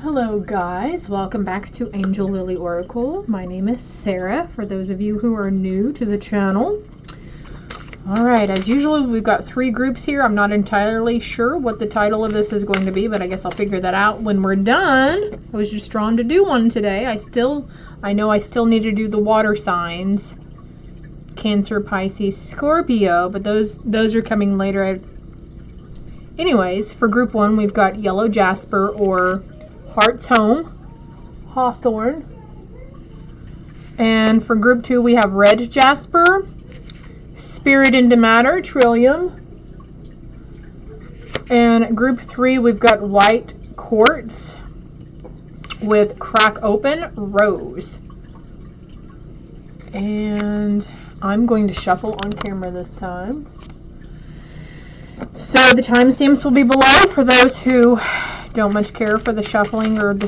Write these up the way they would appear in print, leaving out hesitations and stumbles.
Hello guys, welcome back to Angel Lily Oracle. My name is Sarah, for those of you who are new to the channel. Alright, as usual, we've got 3 groups here. I'm not entirely sure what the title of this is going to be, but I guess I'll figure that out when we're done. I was just drawn to do one today. I know I still need to do the water signs. Cancer, Pisces, Scorpio, but those are coming later. Anyways, for group 1, we've got Yellow Jasper or Heart's Home, Hawthorn. And for group 2, we have Red Jasper, Spirit into Matter, Trillium. And group 3, we've got White Quartz with Crack Open, Rose. And I'm going to shuffle on camera this time. So the timestamps will be below for those who don't much care for the shuffling or the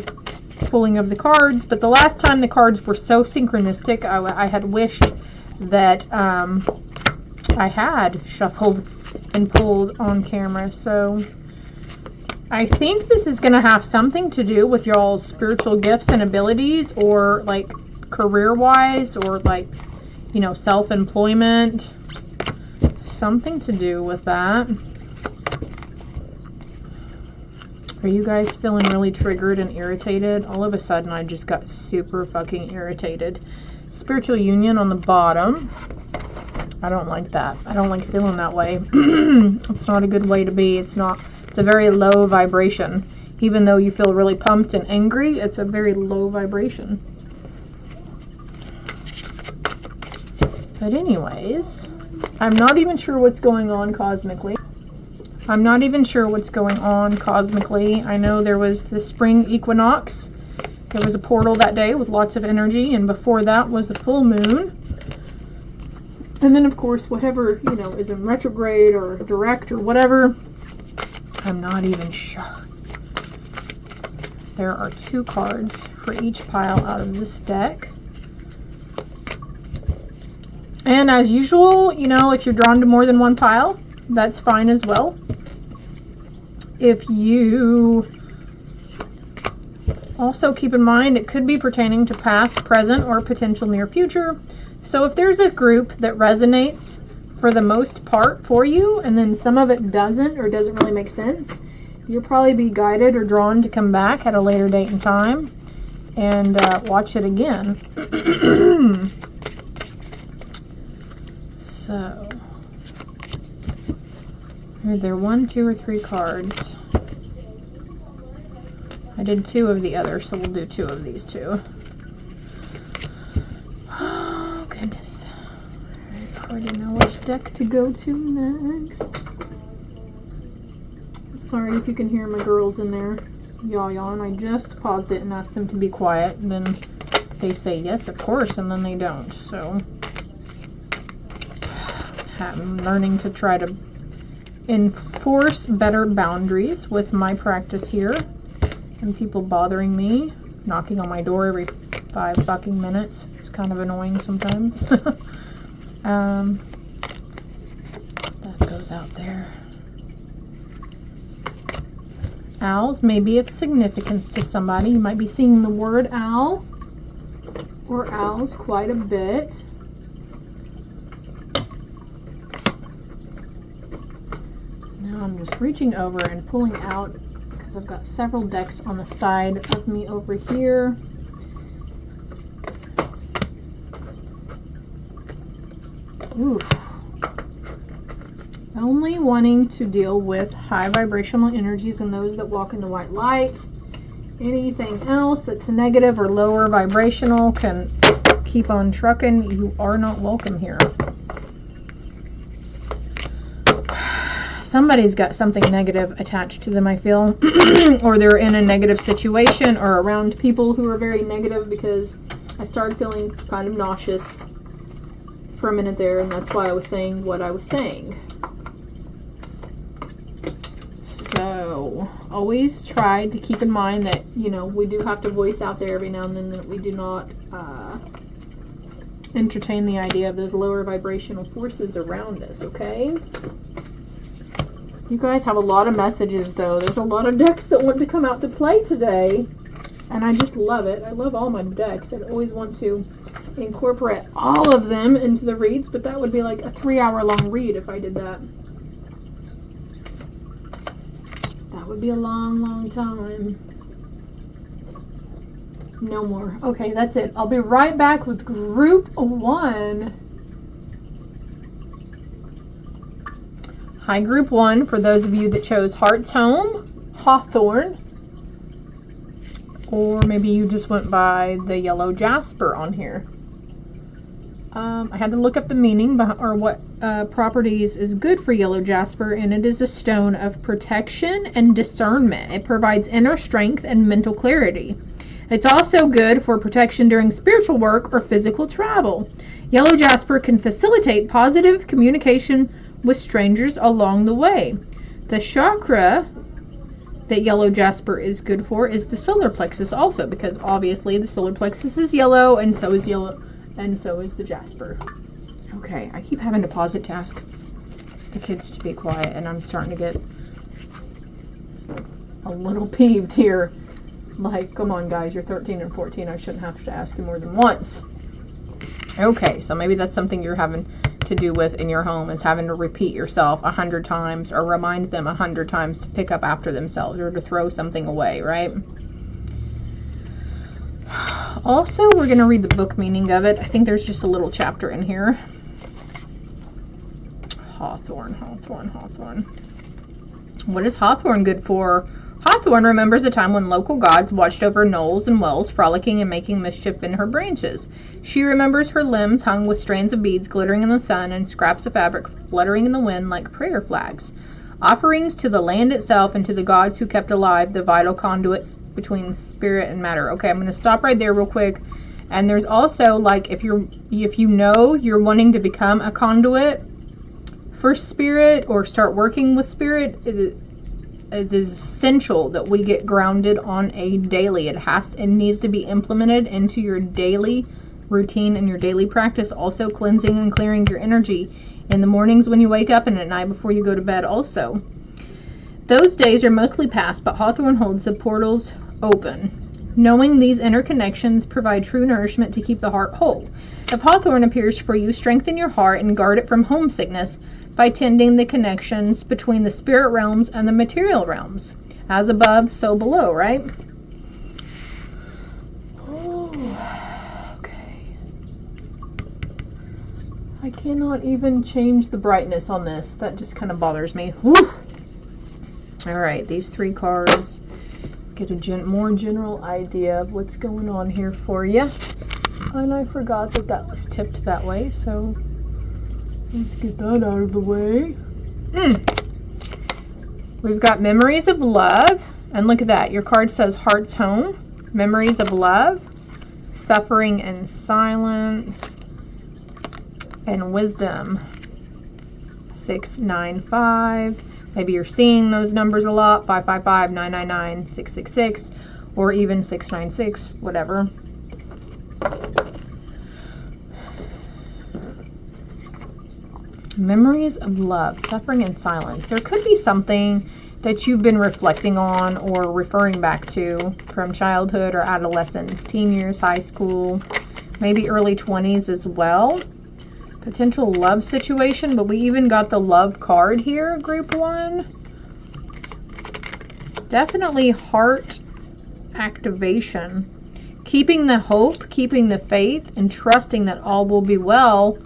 pulling of the cards. But the last time the cards were so synchronistic, I had wished that I had shuffled and pulled on camera. So I think this is going to have something to do with y'all's spiritual gifts and abilities, or like career-wise, or like, you know, self-employment. Something to do with that. Are you guys feeling really triggered and irritated? All of a sudden, I just got super fucking irritated. Spiritual union on the bottom. I don't like that. I don't like feeling that way. It's not a good way to be. It's a very low vibration. Even though you feel really pumped and angry, it's a very low vibration. But anyways, I'm not even sure what's going on cosmically. I know there was the spring equinox. There was a portal that day with lots of energy, and before that was a full moon. And then, of course, whatever, you know, is in retrograde or direct or whatever, I'm not even sure. There are 2 cards for each pile out of this deck. And as usual, you know, if you're drawn to more than one pile, that's fine as well. If you also keep in mind, it could be pertaining to past, present, or potential near future. So if there's a group that resonates for the most part for you, and then some of it doesn't or doesn't really make sense, you'll probably be guided or drawn to come back at a later date and time and watch it again. So, are there 1, 2, or 3 cards? I did 2 of the other, so we'll do 2 of these too. Oh, goodness. I already know which deck to go to next. I'm sorry if you can hear my girls in there yaw-yawing. I just paused it and asked them to be quiet, and then they say yes, of course, and then they don't. So I'm learning to try to enforce better boundaries with my practice here, and people bothering me, knocking on my door every 5 fucking minutes. It's kind of annoying sometimes. That goes out there. Owls may be of significance to somebody. You might be seeing the word owl or owls quite a bit. I'm just reaching over and pulling out because I've got several decks on the side of me over here. Ooh. Only wanting to deal with high vibrational energies and those that walk in the white light. Anything else that's negative or lower vibrational can keep on trucking. You are not welcome here. Somebody's got something negative attached to them, I feel. Or they're in a negative situation or around people who are very negative, because I started feeling kind of nauseous for a minute there, and that's why I was saying what I was saying. So always try to keep in mind that, you know, we do have to voice out there every now and then that we do not entertain the idea of those lower vibrational forces around us, okay? You guys have a lot of messages, though. There's a lot of decks that want to come out to play today. And I just love it. I love all my decks. I always want to incorporate all of them into the reads, but that would be like a 3-hour long read if I did that. That would be a long time. No more. Okay, that's it. I'll be right back with group 1. Hi, group 1. For those of you that chose Heart's Home, Hawthorn, or maybe you just went by the yellow jasper on here. I had to look up the meaning or what properties is good for yellow jasper, and it is a stone of protection and discernment. It provides inner strength and mental clarity. It's also good for protection during spiritual work or physical travel. Yellow jasper can facilitate positive communication with strangers along the way. The chakra that yellow jasper is good for is the solar plexus also, because obviously the solar plexus is yellow, and so is the jasper. Okay, I keep having to pause it to ask the kids to be quiet, and I'm starting to get a little peeved here. Like, come on guys, you're 13 and 14. I shouldn't have to ask you more than once. Okay, so maybe that's something you're having to do with in your home, is having to repeat yourself 100 times or remind them 100 times to pick up after themselves or to throw something away, right? Also, we're going to read the book meaning of it. I think there's just a little chapter in here. Hawthorn. What is hawthorn good for? Hawthorn remembers a time when local gods watched over knolls and wells, frolicking and making mischief in her branches. She remembers her limbs hung with strands of beads glittering in the sun and scraps of fabric fluttering in the wind like prayer flags. Offerings to the land itself and to the gods who kept alive the vital conduits between spirit and matter. Okay, I'm going to stop right there real quick. And there's also, like, if you know you're wanting to become a conduit for spirit or start working with spirit, it is essential that we get grounded on a daily. It needs to be implemented into your daily routine and your daily practice. Also, cleansing and clearing your energy in the mornings when you wake up and at night before you go to bed also. Those days are mostly past, but hawthorn holds the portals open. Knowing these interconnections provide true nourishment to keep the heart whole. If hawthorn appears for you, strengthen your heart and guard it from homesickness by tending the connections between the spirit realms and the material realms. As above, so below, right? Oh, okay. I cannot even change the brightness on this. That just kind of bothers me. Whew. All right, these 3 cards. Get a more general idea of what's going on here for you. And I forgot that was tipped that way, so let's get that out of the way. We've got memories of love, and look at that. Your card says Heart's Home, memories of love, suffering and silence, and wisdom. 695. Maybe you're seeing those numbers a lot, 555, 999, 666, or even 696, whatever. Memories of love, suffering and silence. There could be something that you've been reflecting on or referring back to from childhood or adolescence, teen years, high school, maybe early 20s as well. Potential love situation, but we even got the love card here, group 1. Definitely heart activation. Keeping the hope, keeping the faith, and trusting that all will be well.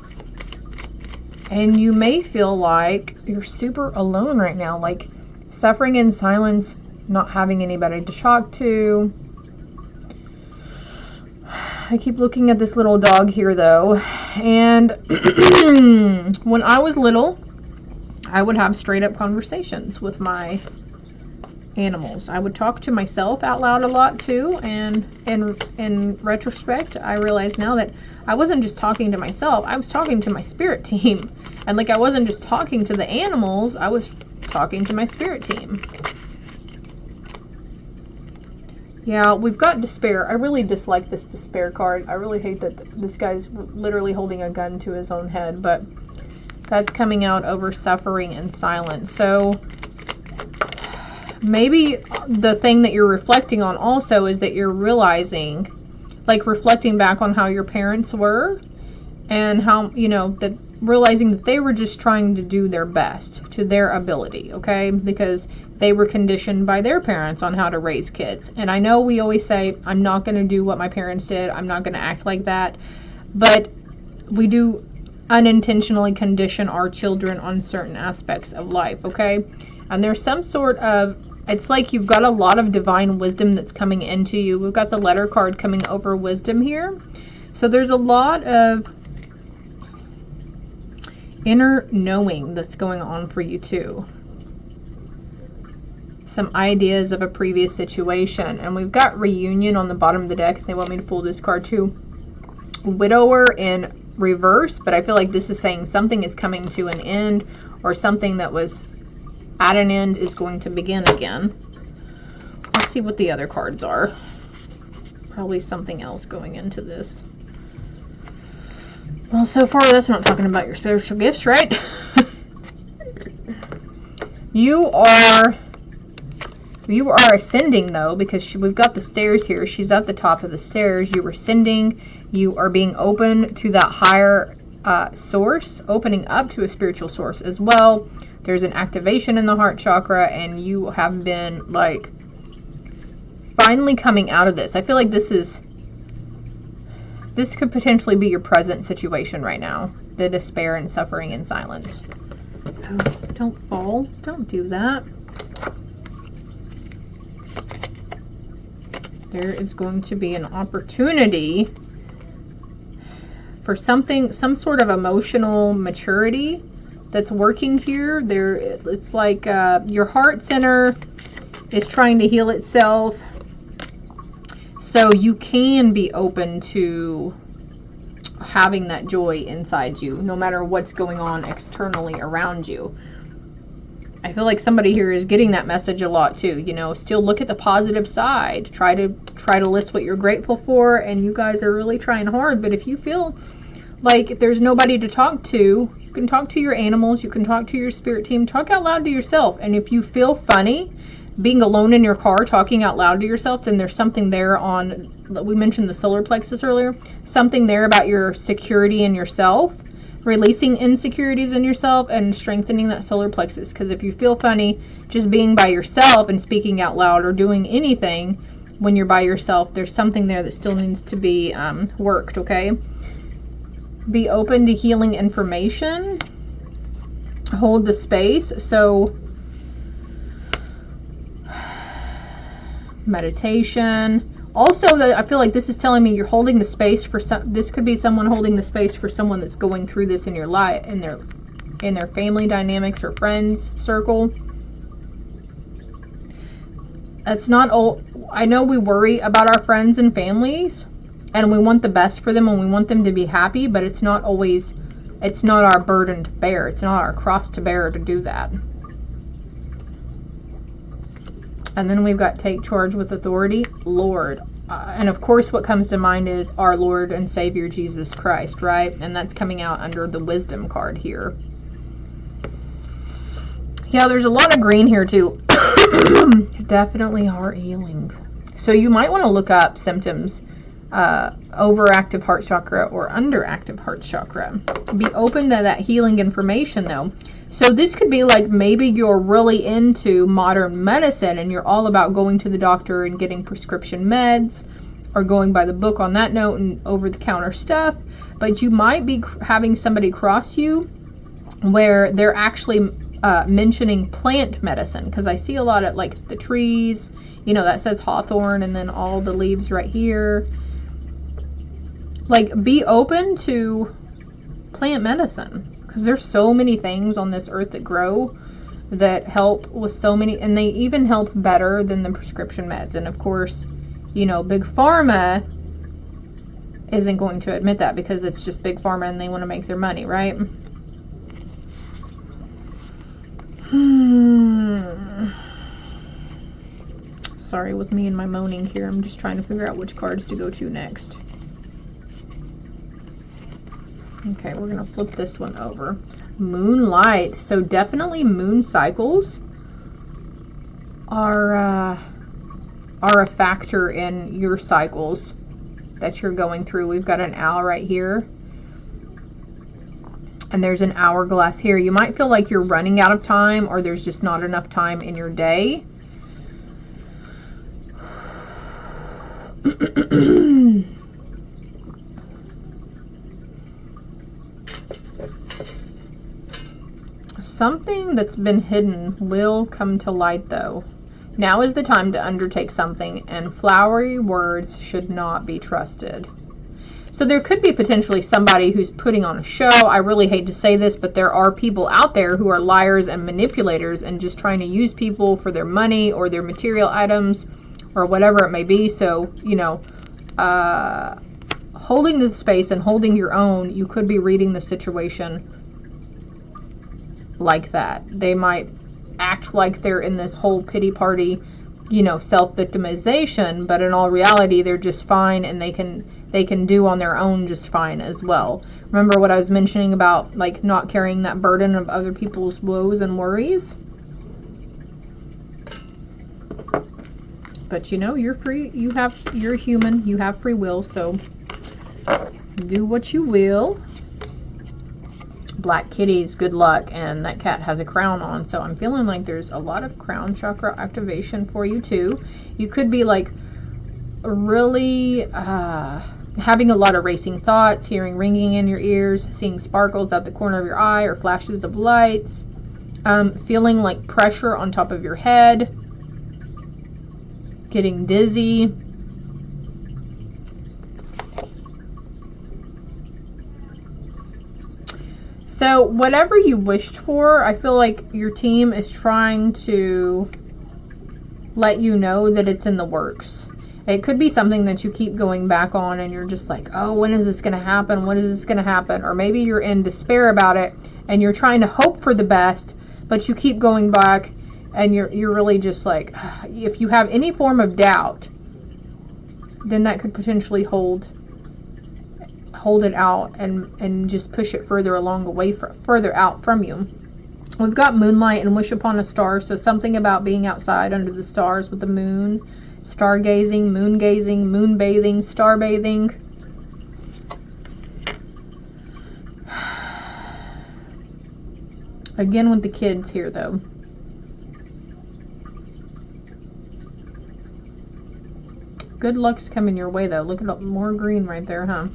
And you may feel like you're super alone right now, like suffering in silence, not having anybody to talk to. I keep looking at this little dog here though, and when I was little, I would have straight up conversations with my animals. I would talk to myself out loud a lot too, and in retrospect, I realize now that I wasn't just talking to myself, I was talking to my spirit team. And like I wasn't just talking to the animals, I was talking to my spirit team. Yeah, we've got despair. I really dislike this despair card. I really hate that this guy's literally holding a gun to his own head, but that's coming out over suffering and silence. So maybe the thing that you're reflecting on also is that you're realizing, like reflecting back on how your parents were and how, you know, that realizing that they were just trying to do their best to their ability, okay? Because they were conditioned by their parents on how to raise kids. And I know we always say, I'm not going to do what my parents did. I'm not going to act like that. But we do unintentionally condition our children on certain aspects of life, okay? And there's some sort of, it's like you've got a lot of divine wisdom that's coming into you. We've got the letter card coming over wisdom here. So there's a lot of inner knowing that's going on for you too. Some ideas of a previous situation. And we've got reunion on the bottom of the deck. They want me to pull this card too. Widower in reverse, but I feel like this is saying something is coming to an end, or something that was at an end is going to begin again. Let's see what the other cards are. Probably something else going into this. Well, so far that's not talking about your spiritual gifts, right? You are ascending though, because we've got the stairs here. She's at the top of the stairs. You are ascending. You are being open to that higher source, opening up to a spiritual source as well. There's an activation in the heart chakra, and you have been like finally coming out of this. I feel like this could potentially be your present situation right now. The despair and suffering in silence. Oh, don't fall. Don't do that. There is going to be an opportunity for something, some sort of emotional maturity that's working here. It's like your heart center is trying to heal itself, so you can be open to having that joy inside you, no matter what's going on externally around you. I feel like somebody here is getting that message a lot too. You know, still look at the positive side. Try to list what you're grateful for, and you guys are really trying hard. But if you feel like there's nobody to talk to, you can talk to your animals, you can talk to your spirit team, talk out loud to yourself. And if you feel funny being alone in your car talking out loud to yourself, then there's something there on, we mentioned the solar plexus earlier, something there about your security in yourself, releasing insecurities in yourself and strengthening that solar plexus. Because if you feel funny just being by yourself and speaking out loud or doing anything when you're by yourself, there's something there that still needs to be worked, okay? Be open to healing information. Hold the space. So meditation. Also, I feel like this is telling me you're holding the space for some. This could be someone holding the space for someone that's going through this in your life, in their family dynamics or friends circle. That's not all. I know we worry about our friends and families, and we want the best for them, and we want them to be happy. But it's not always. It's not our burden to bear. It's not our cross to bear to do that. And then we've got take charge with authority, Lord. And of course what comes to mind is our Lord and Savior Jesus Christ, right? And that's coming out under the wisdom card here. Yeah, there's a lot of green here too. Definitely heart healing. So you might want to look up symptoms, overactive heart chakra or underactive heart chakra. Be open to that healing information though. So this could be like maybe you're really into modern medicine and you're all about going to the doctor and getting prescription meds or going by the book on that note and over-the-counter stuff. But you might be having somebody cross you where they're actually mentioning plant medicine, because I see a lot of like the trees, you know, that says hawthorn and then all the leaves right here. Like be open to plant medicine. Because there's so many things on this earth that grow that help with so many, and they even help better than the prescription meds. And of course, you know, Big Pharma isn't going to admit that because it's just Big Pharma and they want to make their money, right? Sorry with me and my moaning here. I'm just trying to figure out which cards to go to next. Okay, we're going to flip this one over. Moonlight. So definitely moon cycles. are a factor in your cycles that you're going through. We've got an owl right here, and there's an hourglass here. You might feel like you're running out of time, or there's just not enough time in your day. Something that's been hidden will come to light, though. Now is the time to undertake something, and flowery words should not be trusted. So there could be potentially somebody who's putting on a show. I really hate to say this, but there are people out there who are liars and manipulators and just trying to use people for their money or their material items or whatever it may be. So, you know, holding the space and holding your own, you could be reading the situation like that. They might act like they're in this whole pity party, you know, self-victimization, but in all reality, they're just fine, and they can do on their own just fine as well. Remember what I was mentioning about, like, not carrying that burden of other people's woes and worries? But you know, you're free. You're human. You have free will, so do what you will. Black kitties, good luck, and that cat has a crown on, so I'm feeling like there's a lot of crown chakra activation for you too. You could be like really having a lot of racing thoughts, hearing ringing in your ears, seeing sparkles at the corner of your eye or flashes of lights, feeling like pressure on top of your head, getting dizzy. So whatever you wished for, I feel like your team is trying to let you know that it's in the works. It could be something that you keep going back on and you're just like, oh, when is this going to happen? When is this going to happen? Or maybe you're in despair about it and you're trying to hope for the best, but you keep going back and you're really just like, if you have any form of doubt, then that could potentially hold it out and just push it further along away, further out from you. We've got moonlight and wish upon a star, so something about being outside under the stars with the moon, stargazing, moon gazing, moon bathing, star bathing. Again with the kids here though. Good luck's coming your way though. Look at more green right there, huh?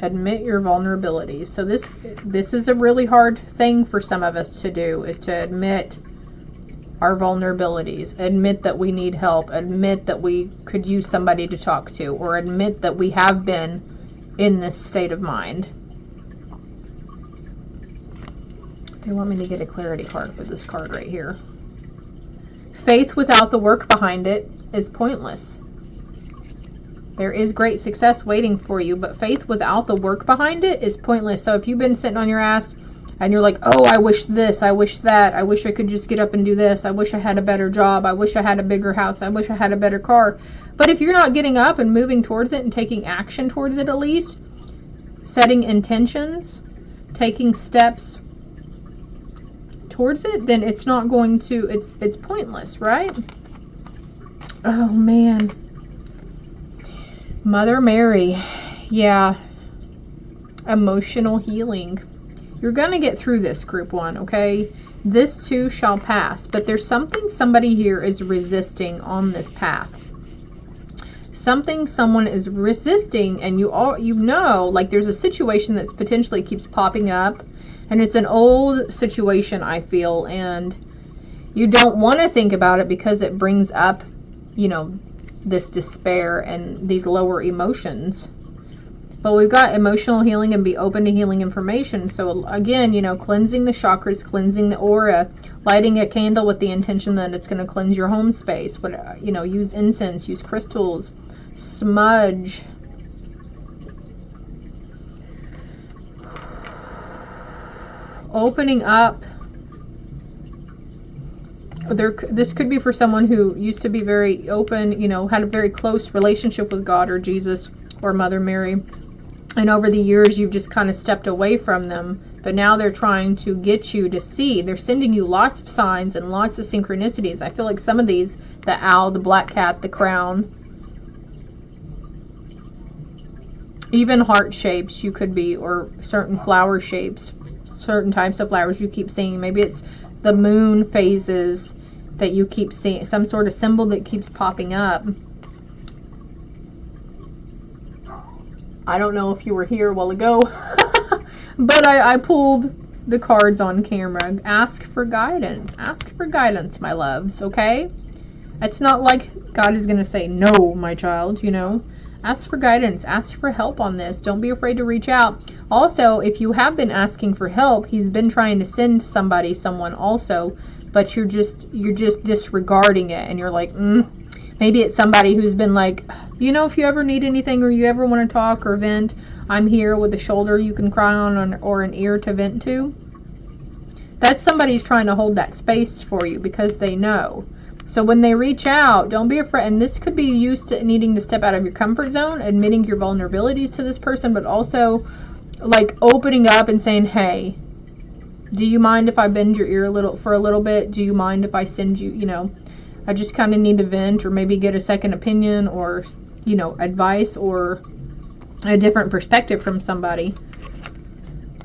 Admit your vulnerabilities. So this is a really hard thing for some of us to do, is to admit our vulnerabilities, admit that we need help, admit that we could use somebody to talk to, or admit that we have been in this state of mind. They want me to get a clarity card for this card right here. Faith without the work behind it is pointless. There is great success waiting for you, but faith without the work behind it is pointless. So if you've been sitting on your ass and you're like, oh, I wish this, I wish that, I wish I could just get up and do this, I wish I had a better job, I wish I had a bigger house, I wish I had a better car. But if you're not getting up and moving towards it and taking action towards it, at least setting intentions, taking steps towards it, then it's not going to, it's pointless, right? Oh man. Mother Mary, yeah, emotional healing. You're going to get through this, group one, okay? This too shall pass, but there's something somebody here is resisting on this path. Something someone is resisting, and you know, like there's a situation that potentially keeps popping up, and it's an old situation, I feel, and you don't want to think about it because it brings up, you know, this despair and these lower emotions. But we've got emotional healing and be open to healing information. So again, you know, cleansing the chakras, cleansing the aura, lighting a candle with the intention that it's going to cleanse your home space. But you know, use incense, use crystals, smudge. Opening up. This could be for someone who used to be very open, you know, had a very close relationship with God or Jesus or Mother Mary. And over the years, you've just kind of stepped away from them. But now they're trying to get you to see. They're sending you lots of signs and lots of synchronicities. I feel like some of these, the owl, the black cat, the crown, even heart shapes you could be, or certain flower shapes, certain types of flowers you keep seeing. Maybe it's the moon phases that you keep seeing, some sort of symbol that keeps popping up. I don't know if you were here a while ago, but I pulled the cards on camera. Ask for guidance. Ask for guidance, my loves, okay? It's not like God is going to say, no, my child, you know. Ask for guidance. Ask for help on this. Don't be afraid to reach out. Also, if you have been asking for help, he's been trying to send someone also, but you're just disregarding it, and you're like, maybe it's somebody who's been like, you know, if you ever need anything or you ever want to talk or vent, I'm here with a shoulder you can cry on or an ear to vent to. That's somebody's trying to hold that space for you because they know. So when they reach out, don't be afraid. And this could be used to needing to step out of your comfort zone, admitting your vulnerabilities to this person, but also like opening up and saying, hey, do you mind if I bend your ear for a little bit? Do you mind if I send you, you know, I just kind of need to vent, or maybe get a second opinion, or, you know, advice or a different perspective from somebody.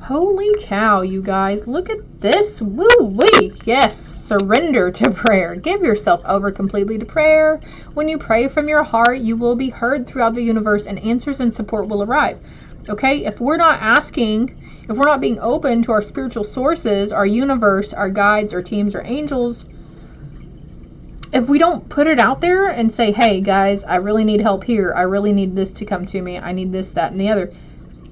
Holy cow, you guys. Look at this. Woo-wee. Yes. Surrender to prayer. Give yourself over completely to prayer. When you pray from your heart, you will be heard throughout the universe, and answers and support will arrive. Okay? If we're not asking, if we're not being open to our spiritual sources, our universe, our guides, our teams, our angels, if we don't put it out there and say, hey guys, I really need help here, I really need this to come to me, I need this, that, and the other.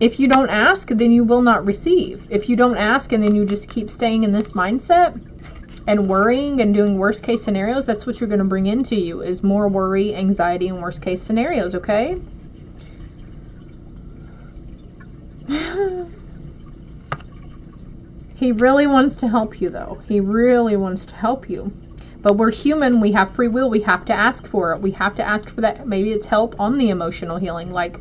If you don't ask, then you will not receive. If you don't ask and then you just keep staying in this mindset and worrying and doing worst case scenarios, that's what you're going to bring into you, is more worry, anxiety, and worst case scenarios, okay? He really wants to help you, though. He really wants to help you. But we're human. We have free will. We have to ask for it. We have to ask for that. Maybe it's help on the emotional healing. Like,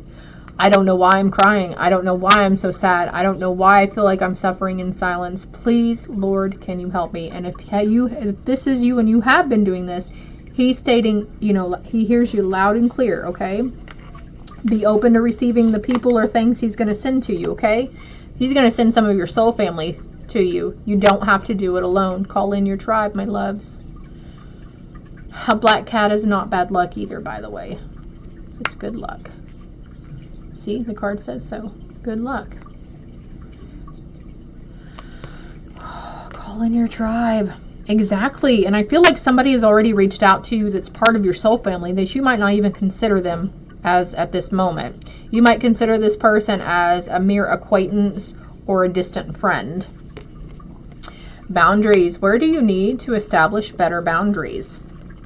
I don't know why I'm crying. I don't know why I'm so sad. I don't know why I feel like I'm suffering in silence. Please, Lord, can you help me? And if this is you and you have been doing this, he's stating, you know, he hears you loud and clear, okay? Be open to receiving the people or things he's going to send to you, okay? He's going to send some of your soul family to you. You don't have to do it alone. Call in your tribe, my loves. A black cat is not bad luck either, by the way. It's good luck. See, the card says so. Good luck. Call in your tribe. Exactly. And I feel like somebody has already reached out to you that's part of your soul family that you might not even consider them as at this moment. You might consider this person as a mere acquaintance or a distant friend. Boundaries. Where do you need to establish better boundaries?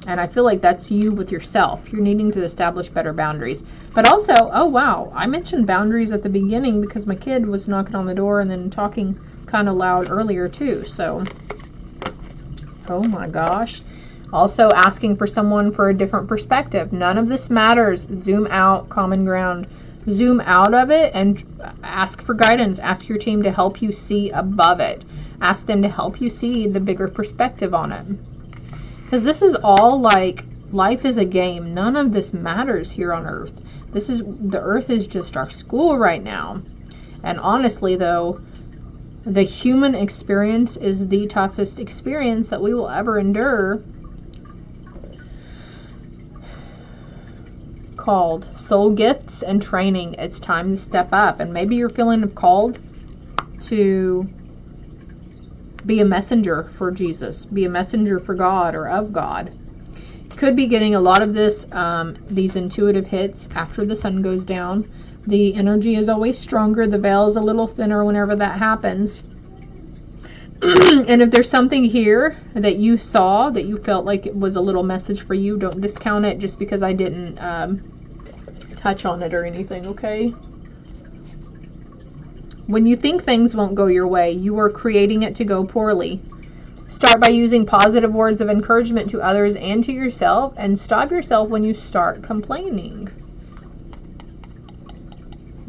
And I feel like that's you with yourself. You're needing to establish better boundaries. But also, oh wow, I mentioned boundaries at the beginning because my kid was knocking on the door and then talking kind of loud earlier too. So, oh my gosh. Also asking for someone for a different perspective. None of this matters. Zoom out, common ground. Zoom out of it and ask for guidance. Ask your team to help you see above it. Ask them to help you see the bigger perspective on it. Because this is all like, life is a game. None of this matters here on Earth. The Earth is just our school right now. And honestly though, the human experience is the toughest experience that we will ever endure. Called soul gifts and training. It's time to step up. And maybe you're feeling called to be a messenger for Jesus, be a messenger for God or of God. Could be getting a lot of this, these intuitive hits after the sun goes down. The energy is always stronger. The veil is a little thinner whenever that happens. And if there's something here that you saw that you felt like it was a little message for you, don't discount it just because I didn't touch on it or anything, okay? When you think things won't go your way, you are creating it to go poorly. Start by using positive words of encouragement to others and to yourself, and stop yourself when you start complaining.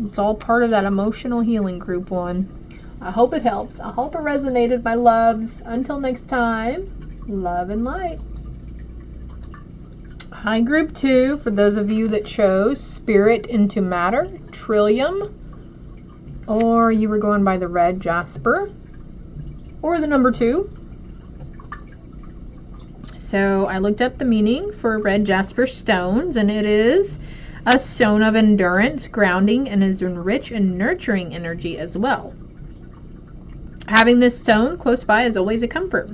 It's all part of that emotional healing, group 1. I hope it helps. I hope it resonated, my loves. Until next time, love and light. Hi, group 2. For those of you that chose Spirit into Matter, Trillium, or you were going by the red jasper, or the number 2. So I looked up the meaning for red jasper stones, and it is a stone of endurance, grounding, and is rich and nurturing energy as well. Having this stone close by is always a comfort.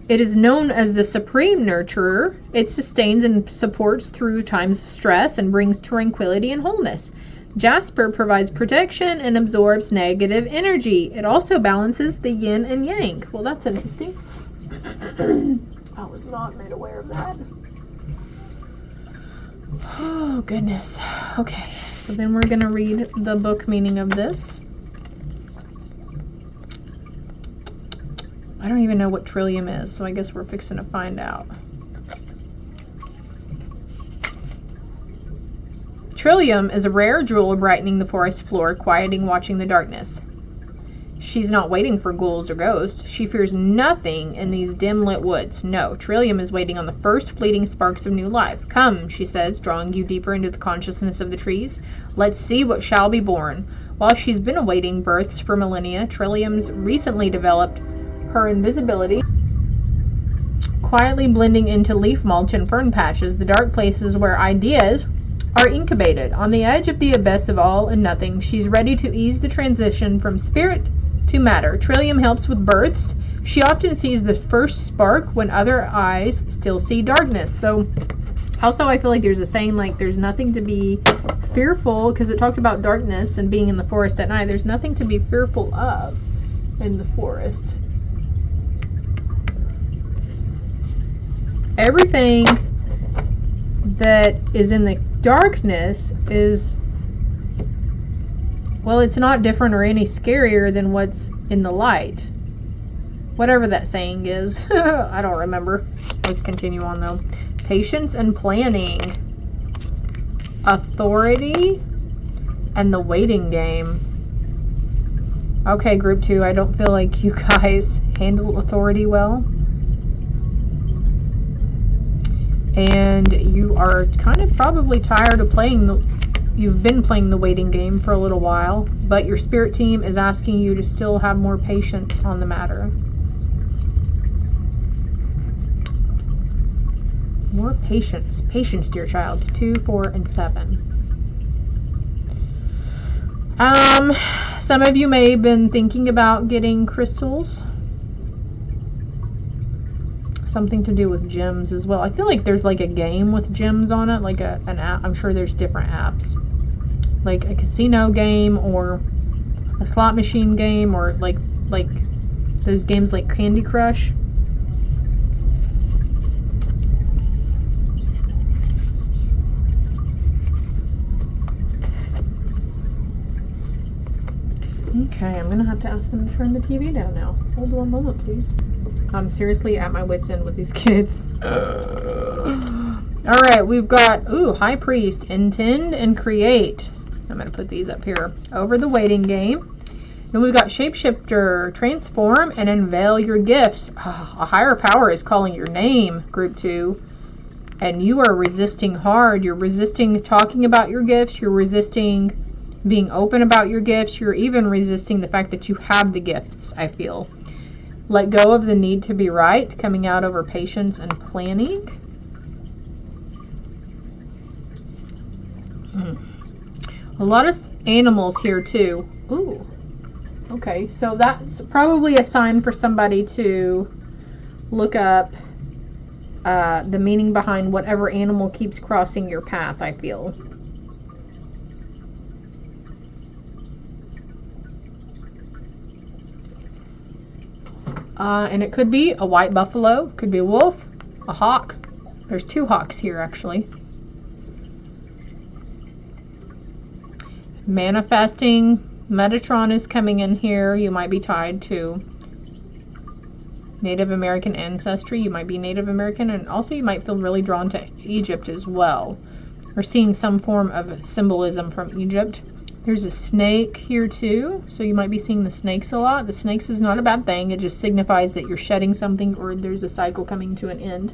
It is known as the supreme nurturer. It sustains and supports through times of stress and brings tranquility and wholeness. Jasper provides protection and absorbs negative energy. It also balances the yin and yang. Well, that's interesting. I was not made aware of that. Oh, goodness. Okay, so then we're going to read the book meaning of this. I don't even know what trillium is, so I guess we're fixing to find out. Trillium is a rare jewel brightening the forest floor, quieting watching the darkness. She's not waiting for ghouls or ghosts. She fears nothing in these dim-lit woods. No, Trillium is waiting on the first fleeting sparks of new life. Come, she says, drawing you deeper into the consciousness of the trees. Let's see what shall be born. While she's been awaiting births for millennia, Trillium's recently developed her invisibility, quietly blending into leaf mulch and fern patches, the dark places where ideas are incubated. On the edge of the abyss of all and nothing, she's ready to ease the transition from spirit to matter. Trillium helps with births. She often sees the first spark when other eyes still see darkness. So also I feel like there's a saying like there's nothing to be fearful, because it talked about darkness and being in the forest at night. There's nothing to be fearful of in the forest. Everything that is in the darkness is, well, it's not different or any scarier than what's in the light. Whatever that saying is. I don't remember. Let's continue on though. Patience and planning. Authority and the waiting game. Okay, group 2, I don't feel like you guys handle authority well. And you are kind of probably tired of you've been playing the waiting game for a little while, but your spirit team is asking you to still have more patience on the matter. More patience. Patience, dear child. 2, 4, and 7. Some of you may have been thinking about getting crystals. Something to do with gems as well. I feel like there's like a game with gems on it, like an app. I'm sure there's different apps, like a casino game or a slot machine game, or like those games like Candy Crush. Okay, I'm gonna have to ask them to turn the TV down now. Hold one moment, please. I'm seriously at my wit's end with these kids. Alright, we've got, High Priest, intend and create. I'm going to put these up here. Over the waiting game. And we've got Shapeshifter, transform and unveil your gifts. A higher power is calling your name, group 2. And you are resisting hard. You're resisting talking about your gifts. You're resisting being open about your gifts. You're even resisting the fact that you have the gifts, I feel. Let go of the need to be right, coming out over patience and planning. A lot of animals here too. Ooh. Okay, so that's probably a sign for somebody to look up the meaning behind whatever animal keeps crossing your path, I feel. And it could be a white buffalo, could be a wolf, a hawk. There's 2 hawks here actually. Manifesting. Metatron is coming in here. You might be tied to Native American ancestry. You might be Native American, and also you might feel really drawn to Egypt as well. We're seeing some form of symbolism from Egypt. There's a snake here too, so you might be seeing the snakes a lot. The snakes is not a bad thing. It just signifies that you're shedding something or there's a cycle coming to an end.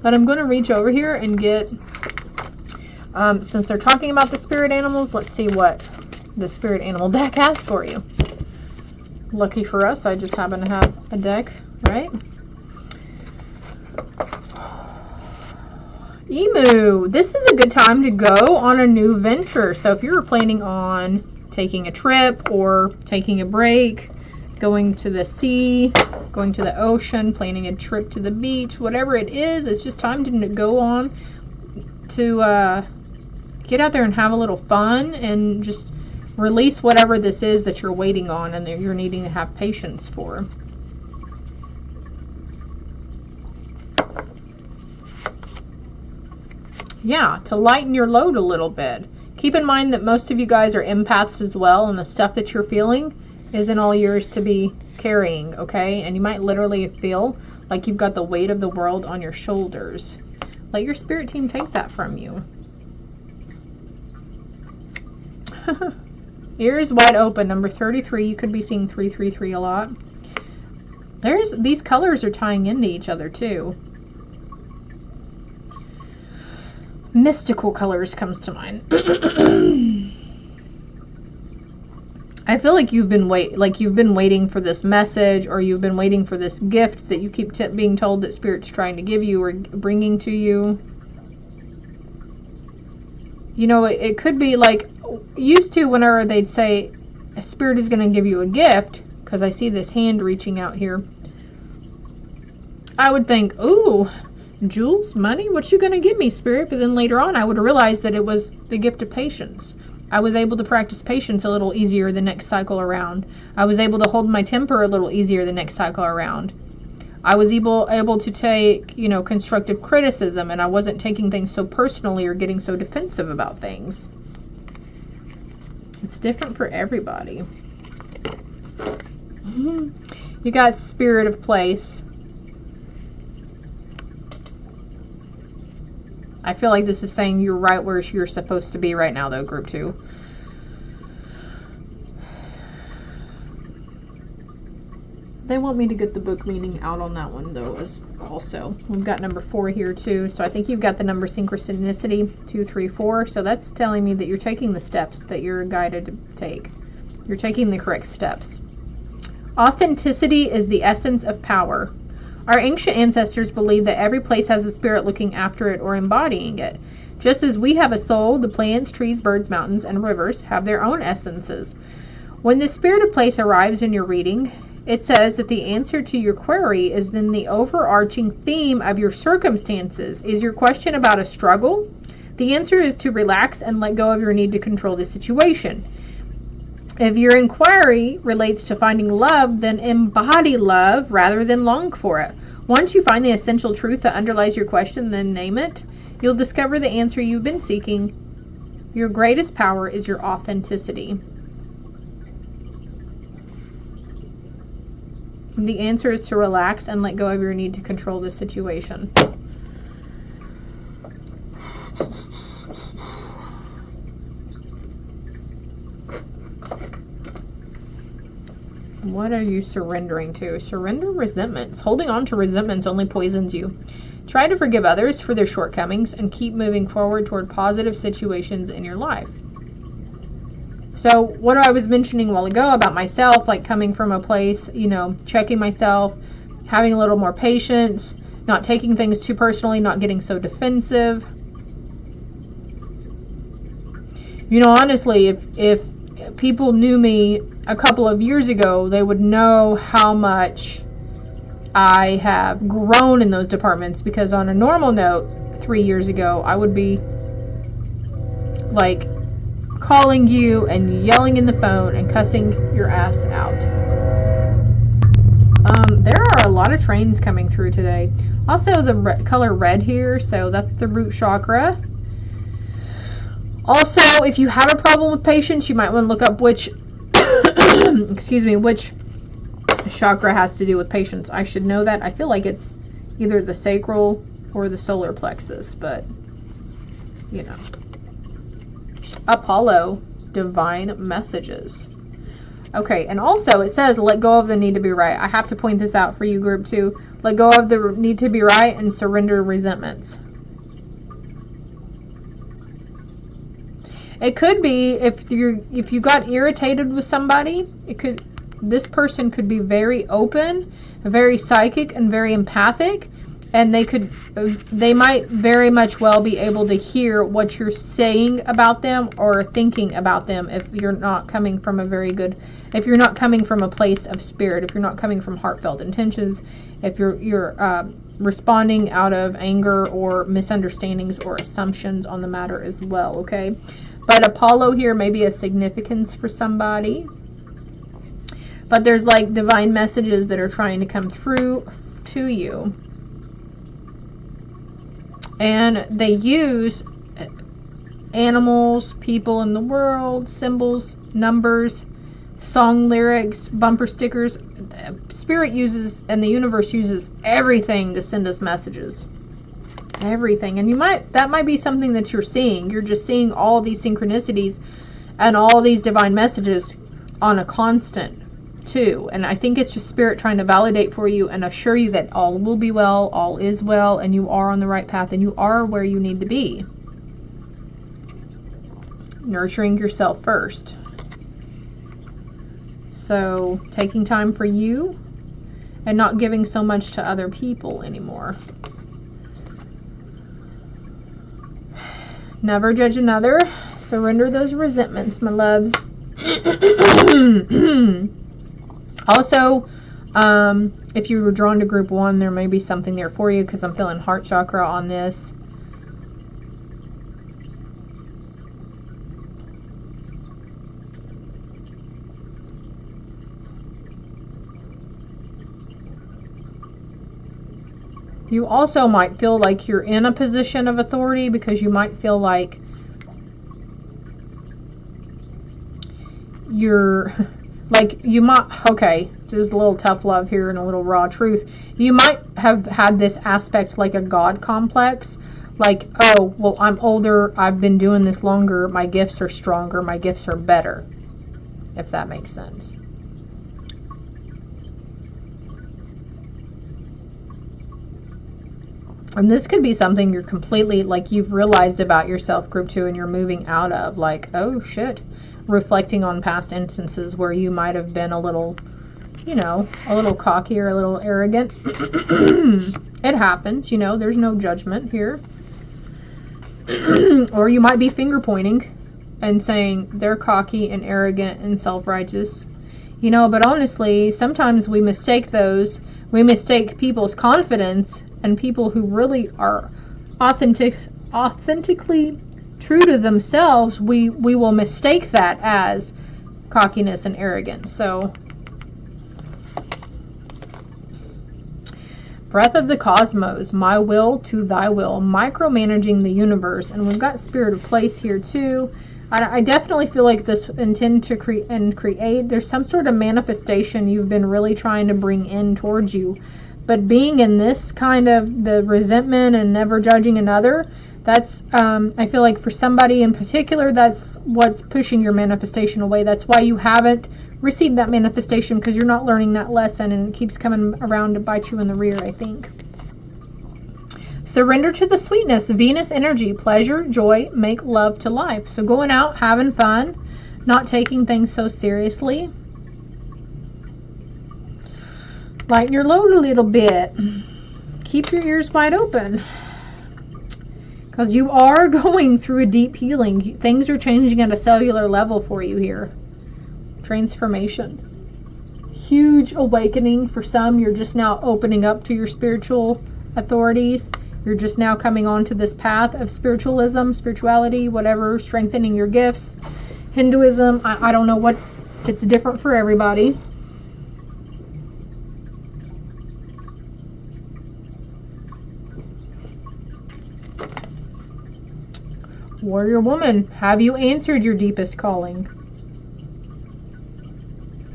But I'm going to reach over here and get, since they're talking about the spirit animals, let's see what the spirit animal deck has for you. Lucky for us, I just happen to have a deck, right? Emu, this is a good time to go on a new venture. So if you're planning on taking a trip or taking a break, going to the sea, going to the ocean, planning a trip to the beach, whatever it is, it's just time to go on to get out there and have a little fun and just release whatever this is that you're waiting on and that you're needing to have patience for. Yeah, to lighten your load a little bit. Keep in mind that most of you guys are empaths as well, and the stuff that you're feeling isn't all yours to be carrying, okay? And you might literally feel like you've got the weight of the world on your shoulders. Let your spirit team take that from you. Ears wide open, number 33. You could be seeing 333 a lot. These colors are tying into each other too. Mystical colors comes to mind. I feel like you've been waiting for this message, or you've been waiting for this gift that you keep being told that Spirit's trying to give you or bringing to you. You know, it could be like used to whenever they'd say a Spirit is going to give you a gift, because I see this hand reaching out here. I would think, ooh, jewels, money, what you gonna give me, Spirit? But then later on I would realize that it was the gift of patience. I was able to practice patience a little easier the next cycle around. I was able to hold my temper a little easier the next cycle around. I was able to take, you know, constructive criticism, and I wasn't taking things so personally or getting so defensive about things. It's different for everybody. You got Spirit of Place. I feel like this is saying you're right where you're supposed to be right now, though, group 2. They want me to get the book meaning out on that one, though, as also. We've got number 4 here, too. So I think you've got the number synchronicity, 2, 3, 4. So that's telling me that you're taking the steps that you're guided to take. You're taking the correct steps. Authenticity is the essence of power. Our ancient ancestors believed that every place has a spirit looking after it or embodying it. Just as we have a soul, the plants, trees, birds, mountains, and rivers have their own essences. When the Spirit of Place arrives in your reading, it says that the answer to your query is in the overarching theme of your circumstances. Is your question about a struggle? The answer is to relax and let go of your need to control the situation. If your inquiry relates to finding love, then embody love rather than long for it. Once you find the essential truth that underlies your question, then name it. You'll discover the answer you've been seeking. Your greatest power is your authenticity. The answer is to relax and let go of your need to control the situation. What are you surrendering to? Surrender resentments. Holding on to resentments only poisons you. Try to forgive others for their shortcomings and keep moving forward toward positive situations in your life. So what I was mentioning a while ago about myself, like coming from a place, you know, checking myself, having a little more patience, not taking things too personally, not getting so defensive. You know, honestly, if people knew me a couple of years ago, they would know how much I have grown in those departments, because on a normal note, 3 years ago, I would be like calling you and yelling in the phone and cussing your ass out. There are a lot of trains coming through today. Also, the color red here, so that's the root chakra. Also, if you have a problem with patience, you might want to look up which which chakra has to do with patience. I should know that. I feel like it's either the sacral or the solar plexus, but you know. Apollo, divine messages. Okay, and also it says let go of the need to be right. I have to point this out for you, group 2. Let go of the need to be right and surrender resentments. It could be if you got irritated with somebody, this person could be very open, very psychic, and very empathic, and they might very much well be able to hear what you're saying about them or thinking about them if you're not coming from if you're not coming from a place of spirit, if you're not coming from heartfelt intentions, if you're responding out of anger or misunderstandings or assumptions on the matter as well, okay? But Apollo here may be a significance for somebody. But there's like divine messages that are trying to come through to you. And they use animals, people in the world, symbols, numbers, song lyrics, bumper stickers. Spirit uses, and the universe uses everything to send us messages. Everything. And that might be something that you're seeing. You're just seeing all these synchronicities and all these divine messages on a constant too. And I think it's just Spirit trying to validate for you and assure you that all will be well, all is well, and you are on the right path and you are where you need to be. Nurturing yourself first. So taking time for you and not giving so much to other people anymore. Never judge another. Surrender those resentments, my loves. Also, if you were drawn to group 1, there may be something there for you because I'm feeling heart chakra on this. You also might feel like you're in a position of authority because you might feel like okay, just a little tough love here and a little raw truth. You might have had this aspect like a God complex. Like, oh, well, I'm older, I've been doing this longer, my gifts are stronger, my gifts are better. If that makes sense. And this could be something you're completely, like, you've realized about yourself, group 2, and you're moving out of. Like, oh, shit. Reflecting on past instances where you might have been a little, a little cocky or a little arrogant. It happens, there's no judgment here. Or you might be finger pointing and saying they're cocky and arrogant and self-righteous. But honestly, sometimes we mistake people's confidence and people who really are authentically true to themselves, we will mistake that as cockiness and arrogance. So, breath of the cosmos, my will to thy will, micromanaging the universe. And we've got spirit of place here too. I definitely feel like this intend to create. There's some sort of manifestation you've been really trying to bring in towards you. But being in this kind of the resentment and never judging another, that's, I feel like for somebody in particular, that's what's pushing your manifestation away. That's why you haven't received that manifestation, because you're not learning that lesson and it keeps coming around to bite you in the rear, I think. Surrender to the sweetness, Venus energy, pleasure, joy, make love to life. So going out, having fun, not taking things so seriously. Lighten your load a little bit. Keep your ears wide open. Because you are going through a deep healing. Things are changing at a cellular level for you here. Transformation. Huge awakening. For some, you're just now opening up to your spiritual authorities. You're just now coming onto this path of spiritualism, spirituality, whatever, strengthening your gifts. Hinduism, I don't know what, it's different for everybody. Warrior woman, have you answered your deepest calling?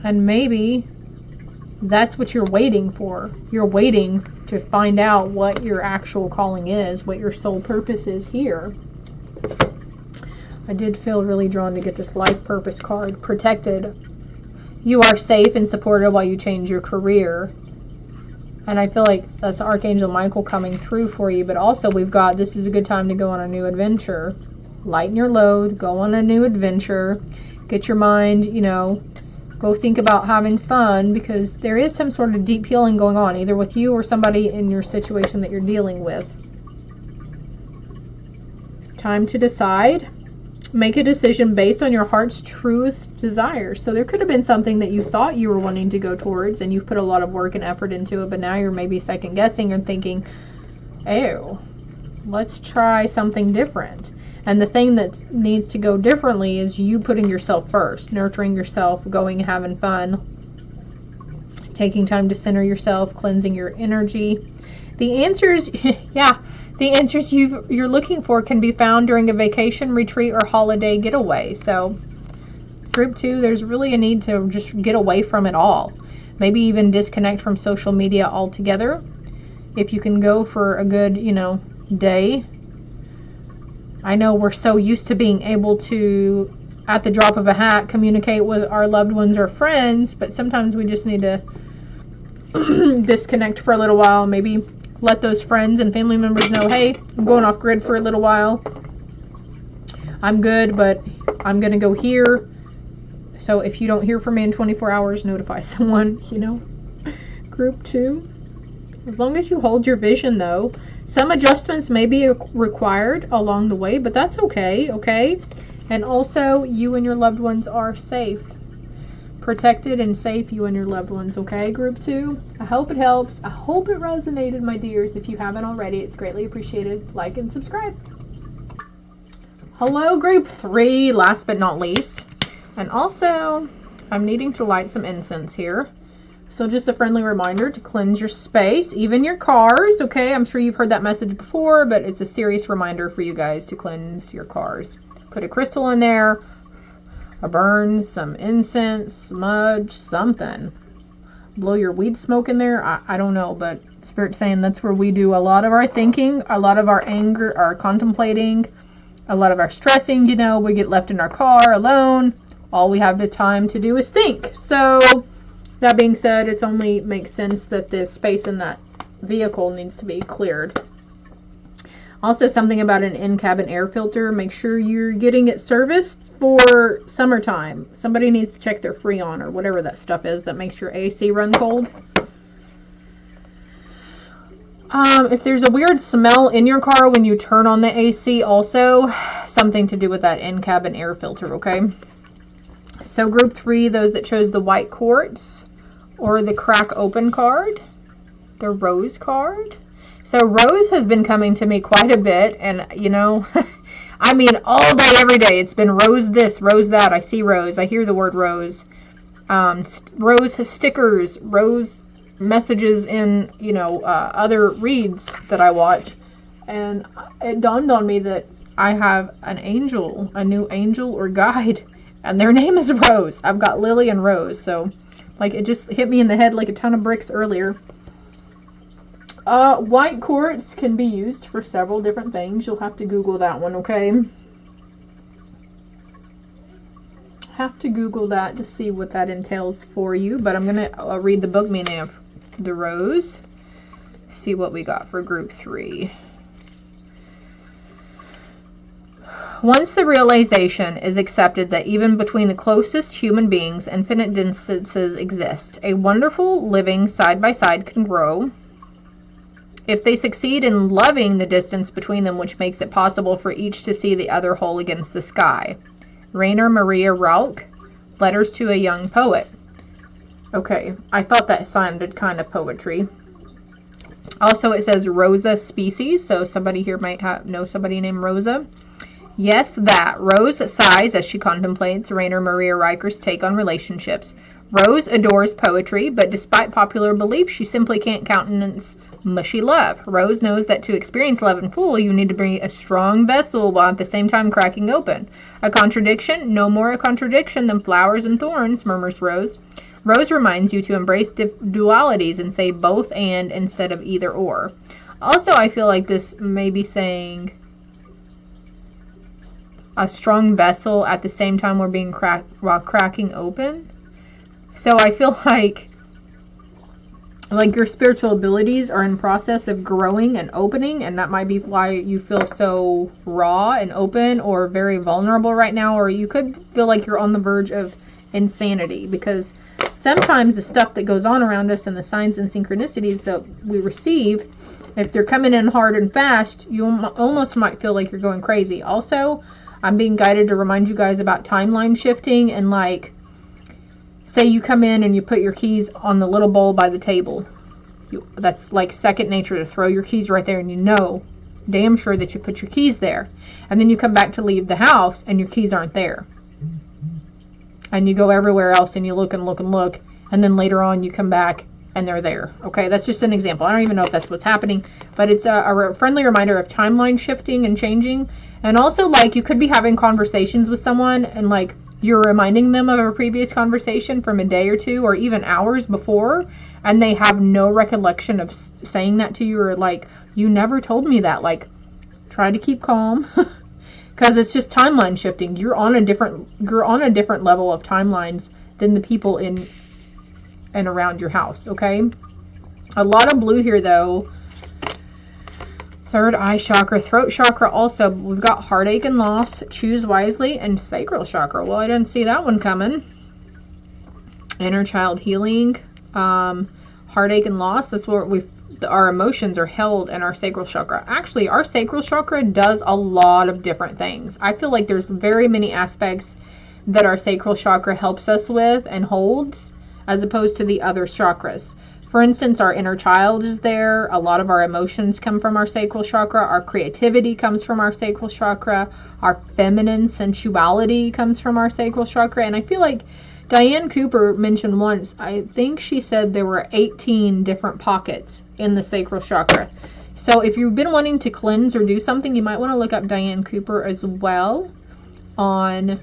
And maybe that's what you're waiting for. You're waiting to find out what your actual calling is, what your soul purpose is here. I did feel really drawn to get this life purpose card. Protected. You are safe and supported while you change your career. And I feel like that's Archangel Michael coming through for you. But also we've got, this is a good time to go on a new adventure. Lighten your load. Go on a new adventure. Get your mind, you know, go think about having fun, because there is some sort of deep healing going on, either with you or somebody in your situation that you're dealing with. Time to decide. Make a decision based on your heart's truest desires. So there could have been something that you thought you were wanting to go towards and you've put a lot of work and effort into it, but now you're maybe second guessing and thinking, oh, let's try something different. And the thing that needs to go differently is you putting yourself first, nurturing yourself, going, having fun, taking time to center yourself, cleansing your energy. The answers, yeah, the answers you're looking for can be found during a vacation, retreat, or holiday getaway. So group 2, there's really a need to just get away from it all. Maybe even disconnect from social media altogether. If you can go for a good, you know, day. I know we're so used to being able to, at the drop of a hat, communicate with our loved ones or friends, but sometimes we just need to disconnect for a little while. Maybe let those friends and family members know, hey, I'm going off grid for a little while. I'm good, but I'm going to go here. So if you don't hear from me in 24 hours, notify someone, you know. Group 2. As long as you hold your vision, though. Some adjustments may be required along the way, but that's okay, okay? And also, you and your loved ones are safe. Protected and safe, you and your loved ones, okay, group 2? I hope it helps. I hope it resonated, my dears. If you haven't already, it's greatly appreciated. Like and subscribe. Hello, group 3, last but not least. And also, I'm needing to light some incense here. So just a friendly reminder to cleanse your space, even your cars, okay? I'm sure you've heard that message before, but it's a serious reminder for you guys to cleanse your cars. Put a crystal in there, a burn, some incense, smudge, something. Blow your weed smoke in there. I don't know, but Spirit's saying that's where we do a lot of our thinking, a lot of our anger, our contemplating, a lot of our stressing, you know. We get left in our car alone. All we have the time to do is think. So that being said, it only makes sense that the space in that vehicle needs to be cleared. Also, something about an in-cabin air filter. Make sure you're getting it serviced for summertime. Somebody needs to check their Freon or whatever that stuff is that makes your AC run cold. If there's a weird smell in your car when you turn on the AC, also something to do with that in-cabin air filter, okay? So group 3, those that chose the white quartz or the crack open card, the rose card. So rose has been coming to me quite a bit, and you know, I mean all day, every day, it's been rose this, rose that. I see rose, I hear the word rose. Rose stickers, rose messages in, you know, other reads that I watch, and it dawned on me that I have an angel, a new angel or guide, and their name is Rose. I've got Lily and Rose, so like it just hit me in the head like a ton of bricks earlier. White quartz can be used for several different things. You'll have to Google that one, okay? Have to Google that to see what that entails for you, but I'm going to read the book meaning of the rose. See what we got for group 3. Once the realization is accepted that even between the closest human beings, infinite distances exist, a wonderful living side by side can grow. If they succeed in loving the distance between them, which makes it possible for each to see the other whole against the sky. Rainer Maria Rilke, Letters to a Young Poet. Okay, I thought that sounded kind of poetry. Also, it says Rosa species, so somebody here might know somebody named Rosa. Yes, that. Rose sighs as she contemplates Rainer Maria Rilke's take on relationships. Rose adores poetry, but despite popular belief, she simply can't countenance mushy love. Rose knows that to experience love in full, you need to be a strong vessel while at the same time cracking open. A contradiction? No more a contradiction than flowers and thorns, murmurs Rose. Rose reminds you to embrace dualities and say both and instead of either or. Also, I feel like this may be saying a strong vessel at the same time we're being cracking open. So I feel like your spiritual abilities are in process of growing and opening, and that might be why you feel so raw and open or very vulnerable right now, or you could feel like you're on the verge of insanity, because sometimes the stuff that goes on around us and the signs and synchronicities that we receive, if they're coming in hard and fast, you almost might feel like you're going crazy. Also, I'm being guided to remind you guys about timeline shifting, and like, say you come in and you put your keys on the little bowl by the table. That's like second nature to throw your keys right there, and you know damn sure that you put your keys there. And then you come back to leave the house and your keys aren't there. And you go everywhere else and you look and look and look, and then later on you come back and they're there. Okay, that's just an example. I don't even know if that's what's happening, but it's a friendly reminder of timeline shifting and changing. And also, like, you could be having conversations with someone and like you're reminding them of a previous conversation from a day or two or even hours before, and they have no recollection of saying that to you, or like, you never told me that. Like, try to keep calm. Because it's just timeline shifting. You're on a different level of timelines than the people in and around your house, okay? A lot of blue here though. Third eye chakra, throat chakra also. We've got heartache and loss, choose wisely, and sacral chakra. Well, I didn't see that one coming. Inner child healing, heartache and loss. That's where our emotions are held in our sacral chakra. Actually, our sacral chakra does a lot of different things. I feel like there's very many aspects that our sacral chakra helps us with and holds, as opposed to the other chakras. For instance, our inner child is there. A lot of our emotions come from our sacral chakra. Our creativity comes from our sacral chakra. Our feminine sensuality comes from our sacral chakra. And I feel like Diane Cooper mentioned once, I think she said there were 18 different pockets in the sacral chakra. So if you've been wanting to cleanse or do something, you might want to look up Diane Cooper as well on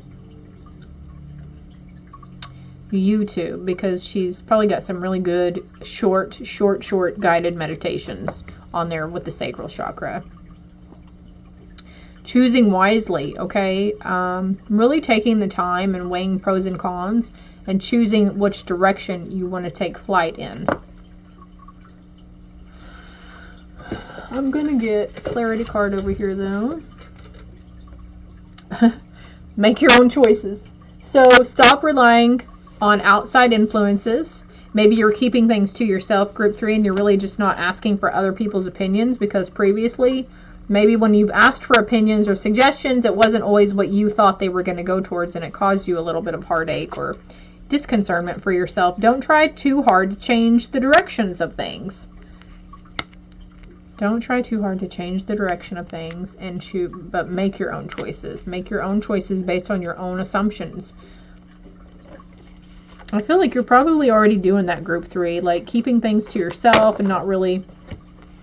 YouTube, because she's probably got some really good short guided meditations on there with the sacral chakra. Choosing wisely, okay? Really taking the time and weighing pros and cons and choosing which direction you want to take flight in. I'm gonna get a clarity card over here though. Make your own choices. So stop relying on outside influences. Maybe you're keeping things to yourself, group 3, and you're really just not asking for other people's opinions, because previously, maybe when you've asked for opinions or suggestions, it wasn't always what you thought they were going to go towards, and it caused you a little bit of heartache or disconcernment for yourself. Don't try too hard to change the directions of things. Don't try too hard to change the direction of things, but make your own choices. Make your own choices based on your own assumptions. I feel like you're probably already doing that, group 3, like keeping things to yourself and not really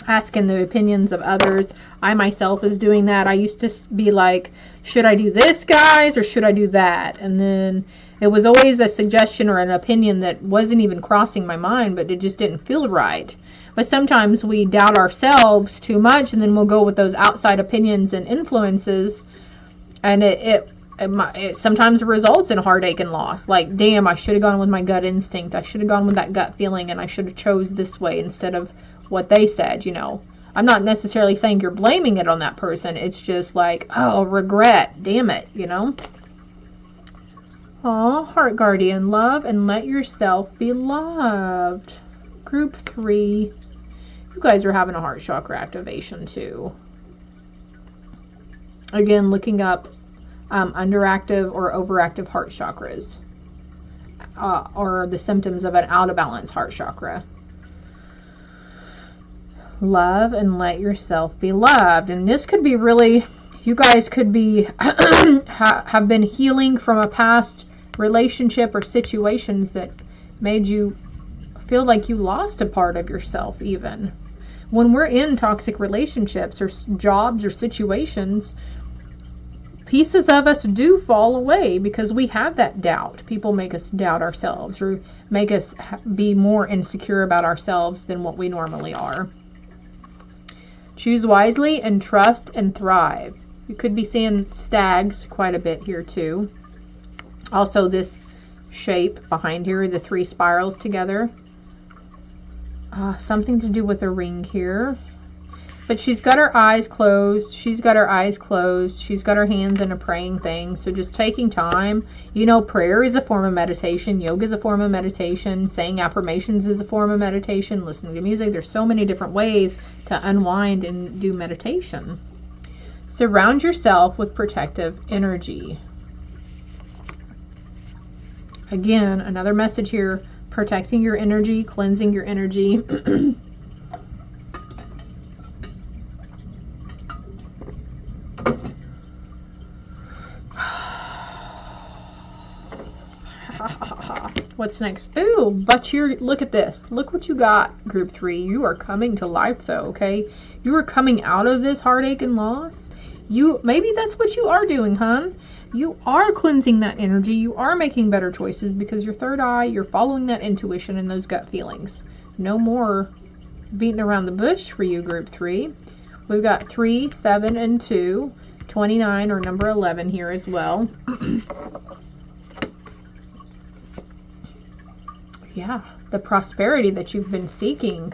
asking the opinions of others. I myself is doing that. I used to be like, should I do this, guys, or should I do that? And then it was always a suggestion or an opinion that wasn't even crossing my mind, but it just didn't feel right. But sometimes we doubt ourselves too much, and then we'll go with those outside opinions and influences, and it sometimes results in heartache and loss. Like, damn, I should have gone with my gut instinct. I should have gone with that gut feeling, and I should have chose this way instead of what they said, you know. I'm not necessarily saying you're blaming it on that person. It's just like, oh, regret. Damn it, you know. Aw, heart guardian, love and let yourself be loved. Group 3. You guys are having a heart chakra activation too. Again, looking up underactive or overactive heart chakras, or the symptoms of an out of balance heart chakra. Love and let yourself be loved. And this could be really, you guys could be have been healing from a past relationship or situations that made you feel like you lost a part of yourself. Even when we're in toxic relationships or jobs or situations, pieces of us do fall away because we have that doubt. People make us doubt ourselves or make us be more insecure about ourselves than what we normally are. Choose wisely and trust and thrive. You could be seeing stags quite a bit here too. Also this shape behind here, the 3 spirals together. Something to do with a ring here. But she's got her eyes closed. She's got her eyes closed. She's got her hands in a praying thing. So just taking time. You know, prayer is a form of meditation. Yoga is a form of meditation. Saying affirmations is a form of meditation. Listening to music. There's so many different ways to unwind and do meditation. Surround yourself with protective energy. Again, another message here. Protecting your energy, cleansing your energy. What's next? Ooh, but look at this. Look what you got, group 3. You are coming to life though, okay? You are coming out of this heartache and loss. Maybe that's what you are doing, hon. You are cleansing that energy. You are making better choices because your third eye, you're following that intuition and those gut feelings. No more beating around the bush for you, group 3. We've got 3, 7, and 2. 29 or number 11 here as well. Yeah, the prosperity that you've been seeking,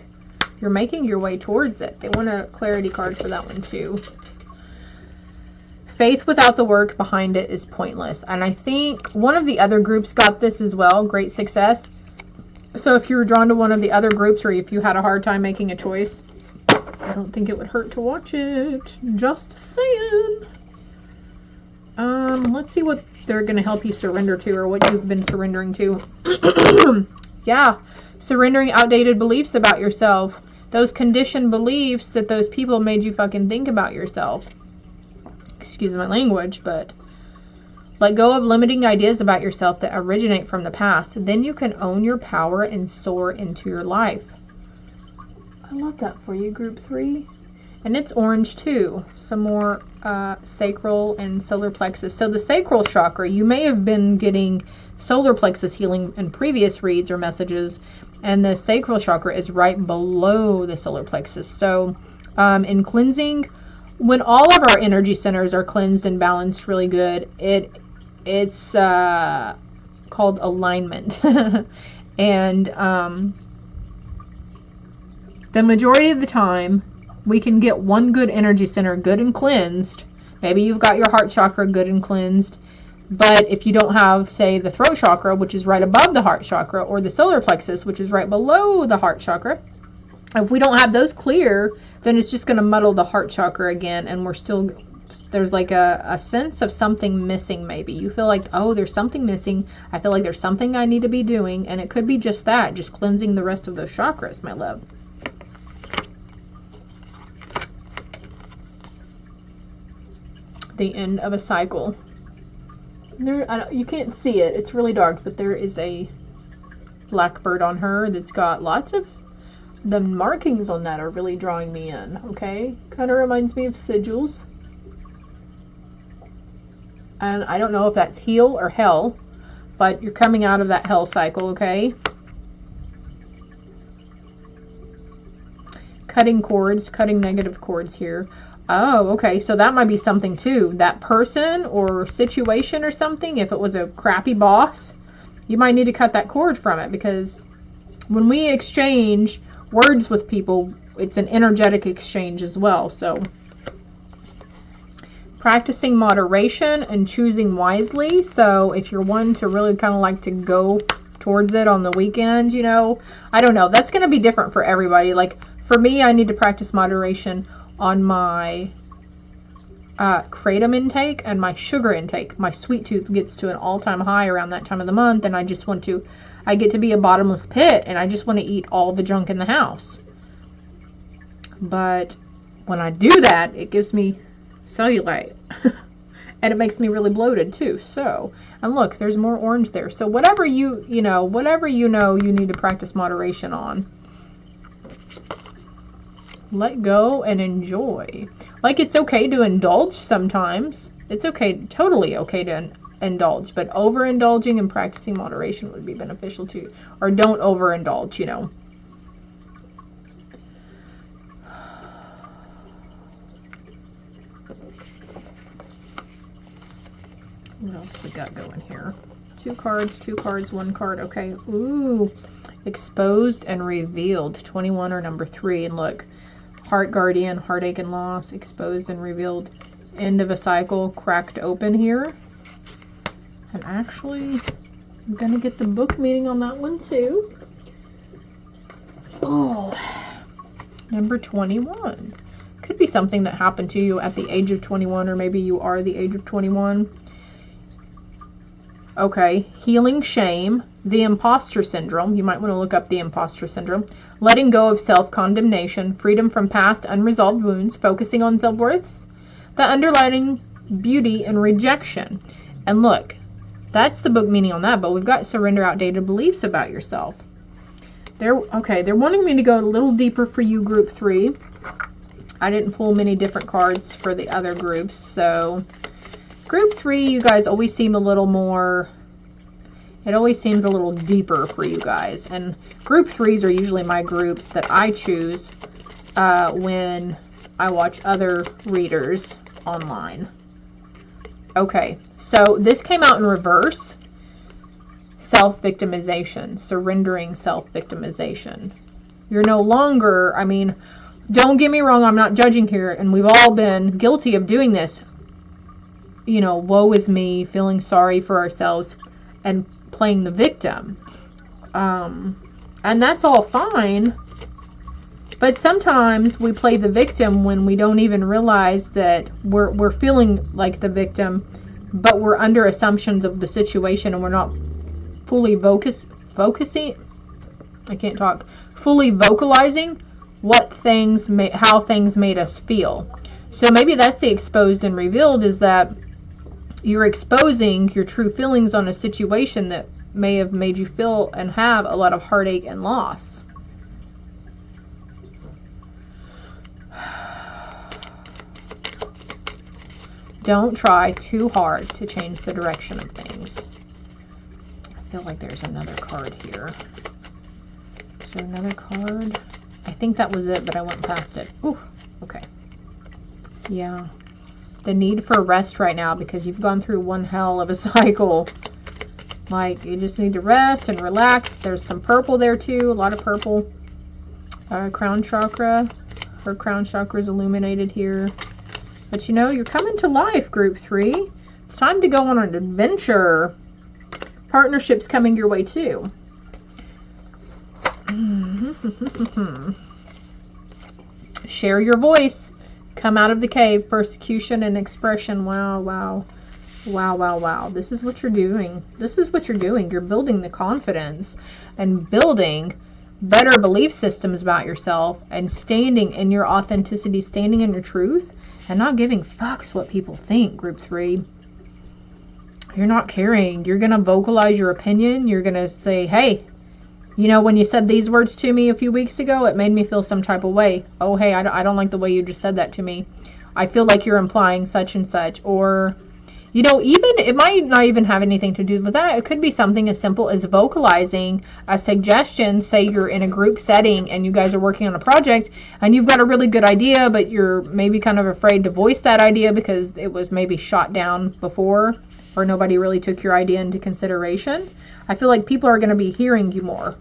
you're making your way towards it. They want a clarity card for that one too. Faith without the work behind it is pointless. And I think one of the other groups got this as well. Great success. So if you were drawn to one of the other groups, or if you had a hard time making a choice, I don't think it would hurt to watch it. Just saying. Let's see what they're going to help you surrender to, or what you've been surrendering to. Yeah, surrendering outdated beliefs about yourself. Those conditioned beliefs that those people made you fucking think about yourself. Excuse my language, but let go of limiting ideas about yourself that originate from the past. Then you can own your power and soar into your life. I love that for you, group 3. And it's orange too. Some more sacral and solar plexus. So the sacral chakra, you may have been getting solar plexus healing in previous reads or messages, and the sacral chakra is right below the solar plexus. So in cleansing, when all of our energy centers are cleansed and balanced really good, it's called alignment. And the majority of the time, we can get one good energy center good and cleansed. Maybe you've got your heart chakra good and cleansed. But if you don't have, say, the throat chakra, which is right above the heart chakra, or the solar plexus, which is right below the heart chakra, if we don't have those clear, then it's just going to muddle the heart chakra again, and there's like a sense of something missing maybe. You feel like, oh, there's something missing. I feel like there's something I need to be doing, and it could be just that, just cleansing the rest of those chakras, my love. The end of a cycle. You can't see it. It's really dark, but there is a blackbird on her that's got lots of... The markings on that are really drawing me in, okay? Kind of reminds me of sigils. And I don't know if that's heal or hell, but you're coming out of that hell cycle, okay? Cutting cords, cutting negative cords here. Oh, okay. So that might be something too. That person or situation or something, if it was a crappy boss, you might need to cut that cord from it, because when we exchange words with people, it's an energetic exchange as well. So practicing moderation and choosing wisely. So if you're one to really kind of like to go towards it on the weekend, you know, I don't know. That's going to be different for everybody. Like for me, I need to practice moderation on my kratom intake and my sugar intake. My sweet tooth gets to an all-time high around that time of the month, and I get to be a bottomless pit, and I just want to eat all the junk in the house. But when I do that, it gives me cellulite. And it makes me really bloated too. So, and look, there's more orange there. So whatever you know you need to practice moderation on. Let go and enjoy. Like, it's okay to indulge sometimes. It's okay, totally okay to indulge, but overindulging and practicing moderation would be beneficial too. Or don't overindulge, you know. What else we got going here? 2 cards, 2 cards, 1 card. Okay. Ooh. Exposed and revealed. 21 or number 3. And look. Heart guardian, heartache and loss. Exposed and revealed. End of a cycle. Cracked open here. And actually, I'm going to get the book meaning on that one too. Oh. Number 21. Could be something that happened to you at the age of 21, or maybe you are the age of 21. Okay, healing shame, the imposter syndrome. You might want to look up the imposter syndrome. Letting go of self-condemnation, freedom from past unresolved wounds, focusing on self-worth, the underlying beauty and rejection. And look, that's the book meaning on that, but we've got surrender outdated beliefs about yourself. They're wanting me to go a little deeper for you, group 3. I didn't pull many different cards for the other groups, so group 3, you guys always seem a little more, it always seems a little deeper for you guys. And group 3s are usually my groups that I choose when I watch other readers online. Okay, so this came out in reverse. Self-victimization, surrendering self-victimization. You're no longer, I mean, don't get me wrong, I'm not judging here, and we've all been guilty of doing this. You know, woe is me, feeling sorry for ourselves, and playing the victim. And that's all fine. But sometimes we play the victim when we don't even realize that we're feeling like the victim, but we're under assumptions of the situation, and we're not fully fully vocalizing how things made us feel. So maybe that's the exposed and revealed, is that you're exposing your true feelings on a situation that may have made you feel and have a lot of heartache and loss. Don't try too hard to change the direction of things. I feel like there's another card here. Is there another card? I think that was it, but I went past it. Ooh, okay. Yeah. The need for rest right now, because you've gone through one hell of a cycle. Like, you just need to rest and relax. There's some purple there too, a lot of purple. Crown chakra. Her crown chakra is illuminated here. But you know, you're coming to life, group 3. It's time to go on an adventure. Partnerships coming your way too. Share your voice. Come out of the cave. Persecution and expression. Wow, wow. Wow, wow, wow. This is what you're doing. This is what you're doing. You're building the confidence and building better belief systems about yourself, and standing in your authenticity, standing in your truth, and not giving fucks what people think, group 3. You're not caring. You're going to vocalize your opinion. You're going to say, hey, you know, when you said these words to me a few weeks ago, it made me feel some type of way. Oh, hey, I don't like the way you just said that to me. I feel like you're implying such and such. Or, you know, even, it might not even have anything to do with that. It could be something as simple as vocalizing a suggestion. Say you're in a group setting and you guys are working on a project and you've got a really good idea, but you're maybe kind of afraid to voice that idea because it was maybe shot down before, or nobody really took your idea into consideration. I feel like people are going to be hearing you more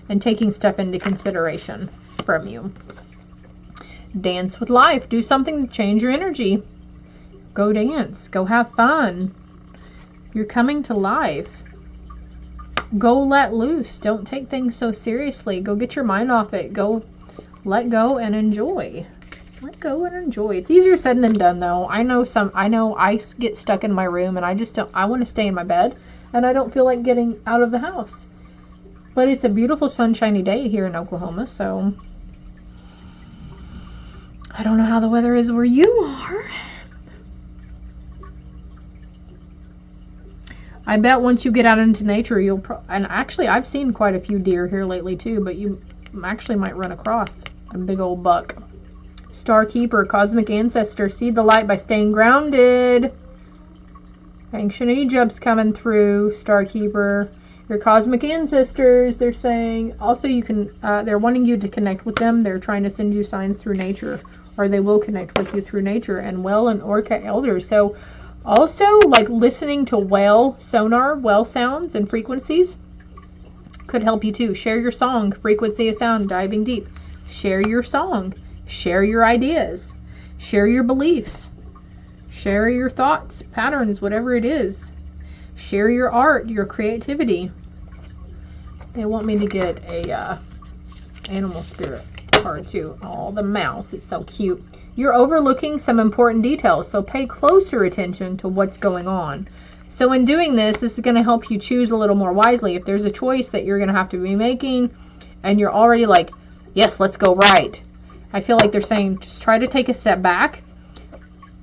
and taking stuff into consideration from you. Dance with life. Do something to change your energy. Go dance. Go have fun. You're coming to life. Go let loose. Don't take things so seriously. Go get your mind off it. Go let go and enjoy. Let go and enjoy. It's easier said than done, though. I know I get stuck in my room and I want to stay in my bed and I don't feel like getting out of the house. But it's a beautiful sunshiny day here in Oklahoma, so I don't know how the weather is where you are. I bet once you get out into nature, and actually I've seen quite a few deer here lately too, but you actually might run across a big old buck. Star Keeper, cosmic ancestor, see the light by staying grounded. Ancient Egypt's coming through, Star Keeper. Your cosmic ancestors, they're saying. Also, you can, they're wanting you to connect with them. They're trying to send you signs through nature, or they will connect with you through nature, and well and Orca elders. So Also, like listening to whale sounds and frequencies could help you too. Share your song, frequency of sound, diving deep. Share your song. Share your ideas. Share your beliefs. Share your thoughts, patterns, whatever it is. Share your art, your creativity. They want me to get a animal spirit card too. Oh, the mouse. It's so cute. You're overlooking some important details, so pay closer attention to what's going on. So in doing this is going to help you choose a little more wisely. If there's a choice that you're going to have to be making and you're already like, yes, let's go right. I feel like they're saying just try to take a step back.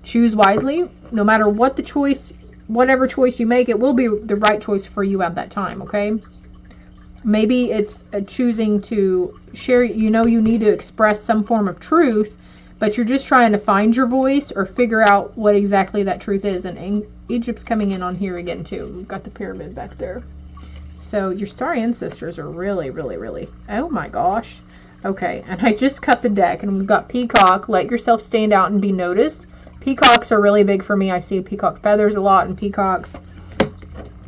Choose wisely. No matter what the choice, whatever choice you make, it will be the right choice for you at that time, okay? Maybe it's choosing to share, you need to express some form of truth, but you're just trying to find your voice or figure out what exactly that truth is. And Egypt's coming in on here again too. We've got the pyramid back there. So your star ancestors are really, really, really, oh my gosh. Okay, and I just cut the deck and we've got peacock. Let yourself stand out and be noticed. Peacocks are really big for me. I see peacock feathers a lot and peacocks.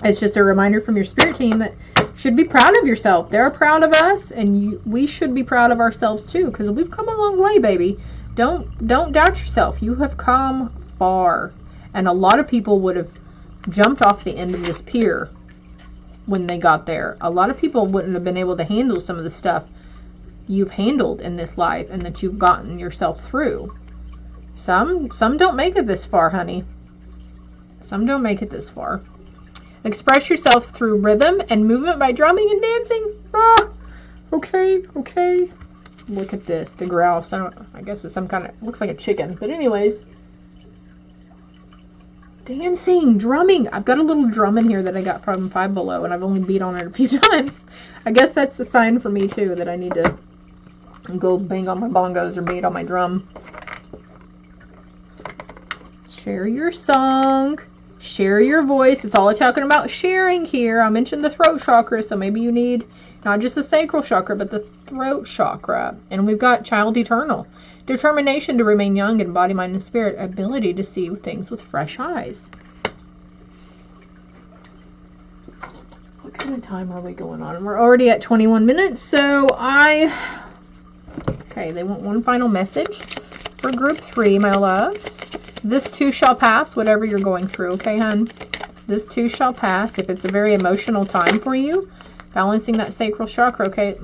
It's just a reminder from your spirit team that you should be proud of yourself. They're proud of us, and we should be proud of ourselves too, because we've come a long way, baby. Don't doubt yourself. You have come far, and a lot of people would have jumped off the end of this pier when they got there. A lot of people wouldn't have been able to handle some of the stuff you've handled in this life and that you've gotten yourself through. Some don't make it this far, honey. Some don't make it this far. Express yourself through rhythm and movement by drumming and dancing. Ah, okay. Look at this, the grouse. I guess it's some kind of, looks like a chicken. But anyways, dancing, drumming. I've got a little drum in here that I got from Five Below, and I've only beat on it a few times. I guess that's a sign for me too that I need to go bang on my bongos or beat on my drum. Share your song. Share your voice. It's all talking about sharing here. I mentioned the throat chakra, so maybe you need not just the sacral chakra, but the throat chakra. And we've got child eternal. Determination to remain young in body, mind, and spirit. Ability to see things with fresh eyes. What kind of time are we going on? We're already at 21 minutes, so okay, they want one final message for group 3, my loves. This too shall pass, whatever you're going through, okay, hun? This too shall pass. If it's a very emotional time for you, balancing that sacral chakra, okay?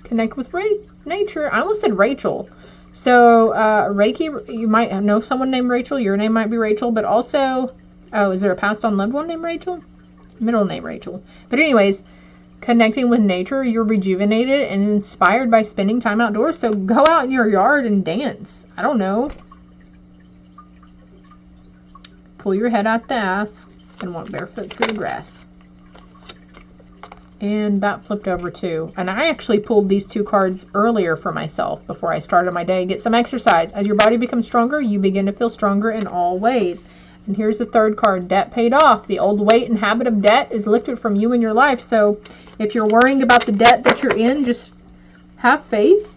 Connect with nature. I almost said Rachel. So, Reiki, you might know someone named Rachel. Your name might be Rachel, but also, oh, is there a passed on loved one named Rachel? Middle name Rachel. But anyways, connecting with nature, you're rejuvenated and inspired by spending time outdoors. So go out in your yard and dance. I don't know. Pull your head out the ass and walk barefoot through the grass. And that flipped over too. And I actually pulled these 2 cards earlier for myself before I started my day. Get some exercise. As your body becomes stronger, you begin to feel stronger in all ways. And here's the 3rd card, debt paid off. The old weight and habit of debt is lifted from you in your life. So if you're worrying about the debt that you're in, just have faith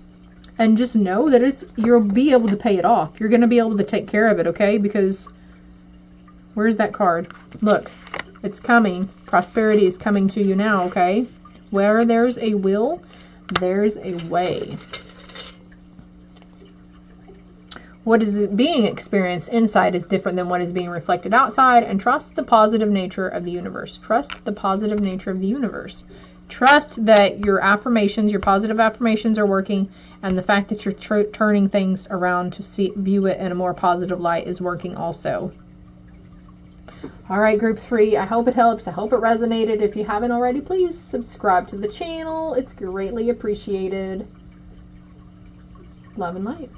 and just know that you'll be able to pay it off. You're going to be able to take care of it, okay? Because where's that card? Look, it's coming. Prosperity is coming to you now, okay? Where there's a will, there's a way. What is being experienced inside is different than what is being reflected outside, and trust the positive nature of the universe. Trust the positive nature of the universe. Trust that your affirmations, your positive affirmations are working, and the fact that you're turning things around to view it in a more positive light is working also. All right, group 3, I hope it helps. I hope it resonated. If you haven't already, please subscribe to the channel. It's greatly appreciated. Love and light.